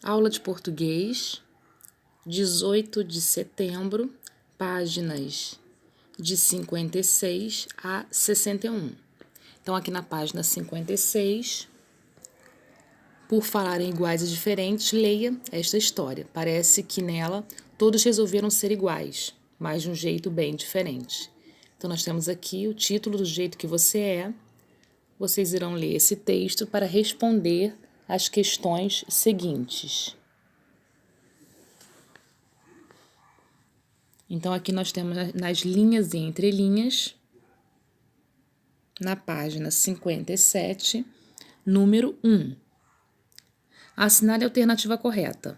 Aula de português, 18 de setembro, páginas de 56 a 61. Então, aqui na página 56, por falarem iguais e diferentes, leia esta história. Parece que nela todos resolveram ser iguais, mas de um jeito bem diferente. Então, nós temos aqui o título do jeito que você é. Vocês irão ler esse texto para responder as questões seguintes. Então, aqui nós temos nas linhas e entrelinhas, na página 57, número 1. Assinale a alternativa correta.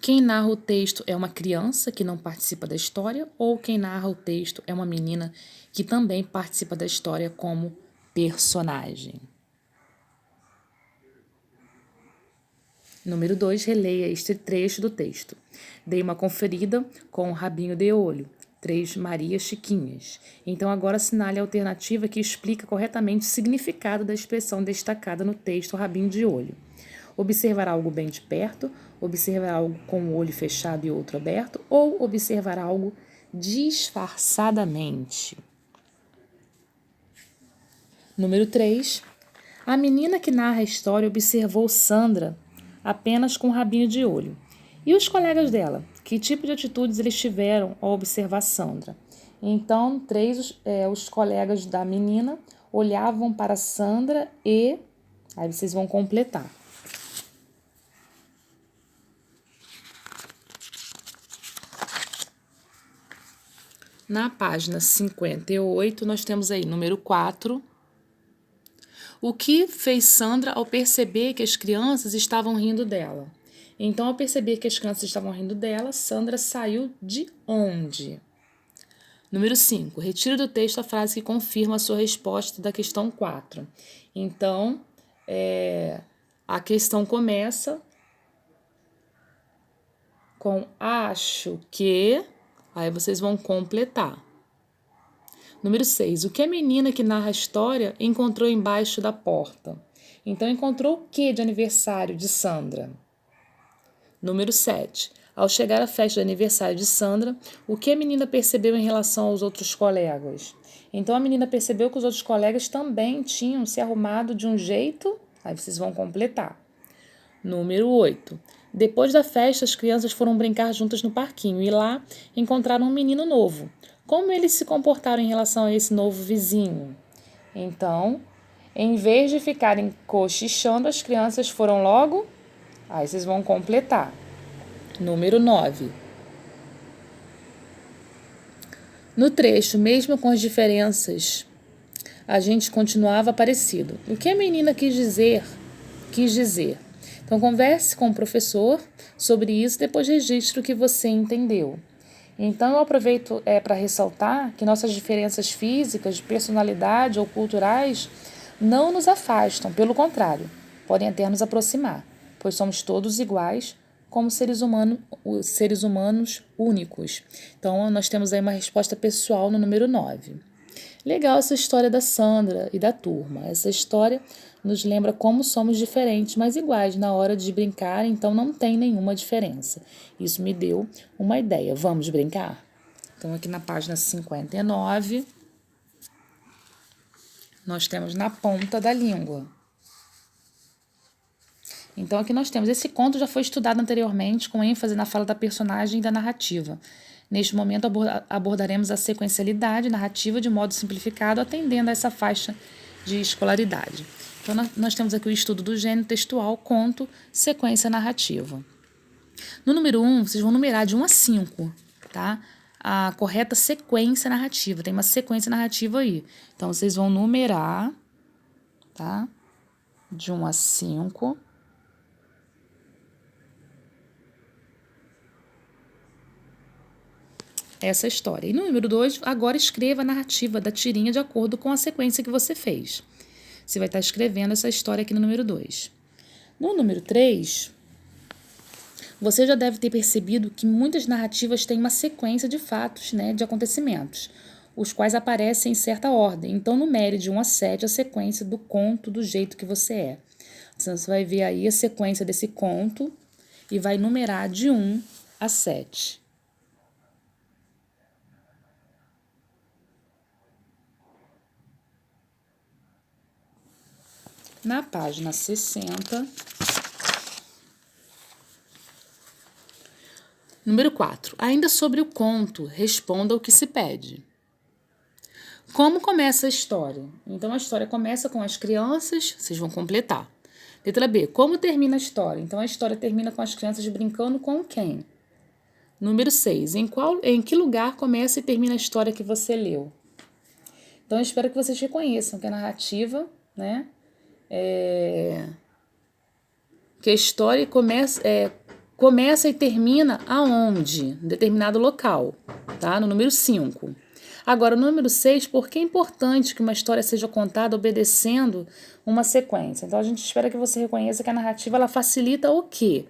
Quem narra o texto é uma criança que não participa da história ou quem narra o texto é uma menina que também participa da história como personagem? Número 2, releia este trecho do texto. Dei uma conferida com o rabinho de olho. 3 Marias Chiquinhas. Então, agora assinale a alternativa que explica corretamente o significado da expressão destacada no texto rabinho de olho. Observar algo bem de perto, observar algo com o olho fechado e outro aberto, ou observar algo disfarçadamente. Número 3. A menina que narra a história observou Sandra apenas com o rabinho de olho. E os colegas dela? Que tipo de atitudes eles tiveram ao observar Sandra? Então, os colegas da menina olhavam para Sandra e... Aí vocês vão completar. Na página 58, nós temos aí número 4. O que fez Sandra ao perceber que as crianças estavam rindo dela? Então, ao perceber que as crianças estavam rindo dela, Sandra saiu de onde? Número 5. Retire do texto a frase que confirma a sua resposta da questão 4. Então, a questão começa com acho que... Aí vocês vão completar. Número 6. O que a menina que narra a história encontrou embaixo da porta? Então, encontrou o que de aniversário de Sandra? Número 7. Ao chegar à festa de aniversário de Sandra, o que a menina percebeu em relação aos outros colegas? Então, a menina percebeu que os outros colegas também tinham se arrumado de um jeito... Aí vocês vão completar. Número 8. Depois da festa, as crianças foram brincar juntas no parquinho e lá encontraram um menino novo. Como eles se comportaram em relação a esse novo vizinho? Então, em vez de ficarem cochichando, as crianças foram logo... Aí vocês vão completar. Número 9. No trecho, mesmo com as diferenças, a gente continuava parecido. O que a menina quis dizer? Então, converse com o professor sobre isso, depois registre o que você entendeu. Então, eu aproveito para ressaltar que nossas diferenças físicas, de personalidade ou culturais não nos afastam, pelo contrário, podem até nos aproximar, pois somos todos iguais como seres humanos únicos. Então, nós temos aí uma resposta pessoal no número 9. Legal essa história da Sandra e da turma. Essa história nos lembra como somos diferentes, mas iguais na hora de brincar, então não tem nenhuma diferença. Isso me deu uma ideia. Vamos brincar? Então, aqui na página 59, nós temos na ponta da língua. Então, aqui nós temos, esse conto já foi estudado anteriormente, com ênfase na fala da personagem e da narrativa. Neste momento, abordaremos a sequencialidade narrativa de modo simplificado, atendendo a essa faixa de escolaridade. Então, nós temos aqui o estudo do gênero textual, conto, sequência narrativa. No número 1, vocês vão numerar de 1 a 5, tá? A correta sequência narrativa. Tem uma sequência narrativa aí. Então, vocês vão numerar, tá? De 1 a 5. Essa história. E no número 2, agora escreva a narrativa da tirinha de acordo com a sequência que você fez. Você vai estar escrevendo essa história aqui no número 2. No número 3, você já deve ter percebido que muitas narrativas têm uma sequência de fatos, né, de acontecimentos, os quais aparecem em certa ordem. Então, numere de 1 a 7 a sequência do conto do jeito que você é. Então, você vai ver aí a sequência desse conto e vai numerar de 1 a 7. Na página 60, número 4. Ainda sobre o conto, responda o que se pede. Como começa a história? Então, a história começa com as crianças, vocês vão completar. Letra B. Como termina a história? Então, a história termina com as crianças brincando com quem? Número 6. Em que lugar começa e termina a história que você leu? Então, eu espero que vocês reconheçam que a narrativa, né? Que a história começa e termina aonde? Em determinado local, tá? No número 5. Agora, no número 6, por que é importante que uma história seja contada obedecendo uma sequência? Então, a gente espera que você reconheça que a narrativa ela facilita o quê?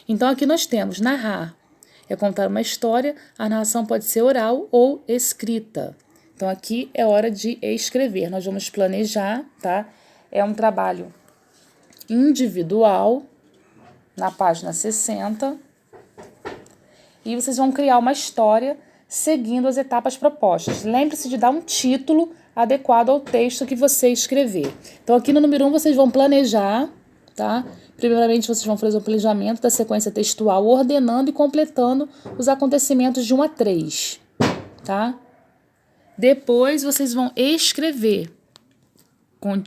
Então, aqui nós temos narrar. É contar uma história, a narração pode ser oral ou escrita. Então, aqui é hora de escrever. Nós vamos planejar, tá? É um trabalho individual, na página 60. E vocês vão criar uma história seguindo as etapas propostas. Lembre-se de dar um título adequado ao texto que você escrever. Então, aqui no número 1, vocês vão planejar, tá? Primeiramente, vocês vão fazer o planejamento da sequência textual, ordenando e completando os acontecimentos de 1 a 3, tá? Depois, vocês vão escrever.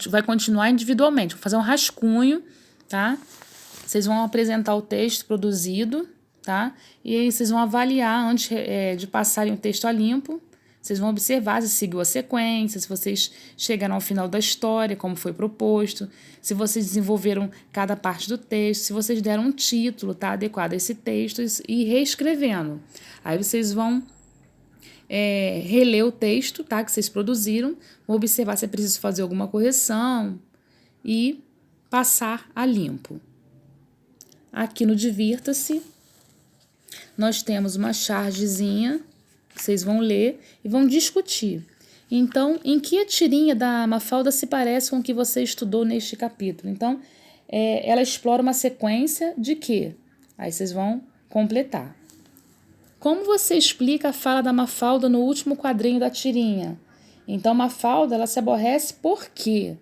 Vai continuar individualmente. Vou fazer um rascunho, tá? Vocês vão apresentar o texto produzido, tá? E aí vocês vão avaliar antes de passarem o texto a limpo. Vocês vão observar se seguiu a sequência, se vocês chegaram ao final da história, como foi proposto, se vocês desenvolveram cada parte do texto, se vocês deram um título, tá, adequado a esse texto e reescrevendo. Aí vocês vão reler o texto, tá, que vocês produziram, vão observar se é preciso fazer alguma correção e passar a limpo. Aqui no Divirta-se, nós temos uma chargezinha que vocês vão ler e vão discutir. Então, em que a tirinha da Mafalda se parece com o que você estudou neste capítulo? Então, ela explora uma sequência de quê? Aí vocês vão completar. Como você explica a fala da Mafalda no último quadrinho da tirinha? Então, Mafalda, ela se aborrece por quê?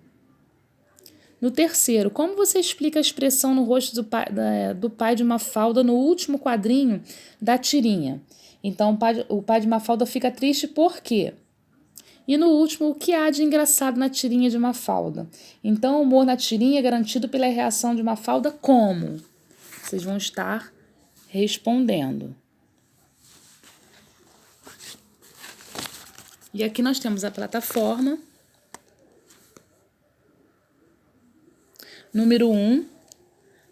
No terceiro, como você explica a expressão no rosto do pai de Mafalda no último quadrinho da tirinha? Então, o pai de Mafalda fica triste por quê? E no último, o que há de engraçado na tirinha de Mafalda? Então, o humor na tirinha é garantido pela reação de Mafalda como? Vocês vão estar respondendo. E aqui nós temos a plataforma. Número 1,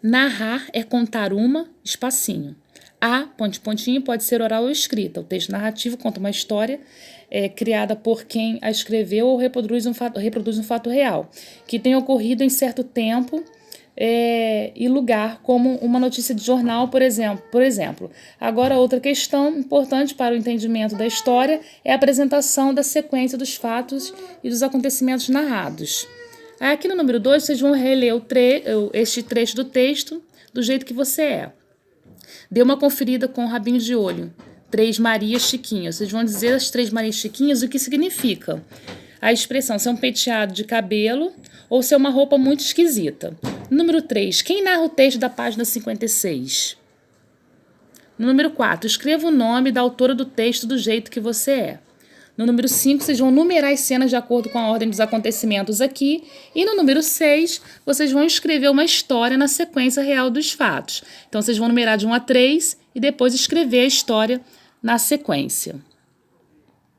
narrar é contar uma, espacinho. A, pontinho, pode ser oral ou escrita. O texto narrativo conta uma história criada por quem a escreveu ou reproduz um fato real, que tem ocorrido em certo tempo e lugar, como uma notícia de jornal, por exemplo. Agora, outra questão importante para o entendimento da história é a apresentação da sequência dos fatos e dos acontecimentos narrados. Aqui no número 2, vocês vão reler este trecho do texto do jeito que você é. Dê uma conferida com o rabinho de olho. 3 Marias Chiquinhas. Vocês vão dizer as 3 Marias Chiquinhas o que significa. A expressão se é um penteado de cabelo ou se é uma roupa muito esquisita. Número 3. Quem narra o texto da página 56? Número 4. Escreva o nome da autora do texto do jeito que você é. No número 5, vocês vão numerar as cenas de acordo com a ordem dos acontecimentos aqui. E no número 6, vocês vão escrever uma história na sequência real dos fatos. Então, vocês vão numerar de 1 a 3 e depois escrever a história na sequência.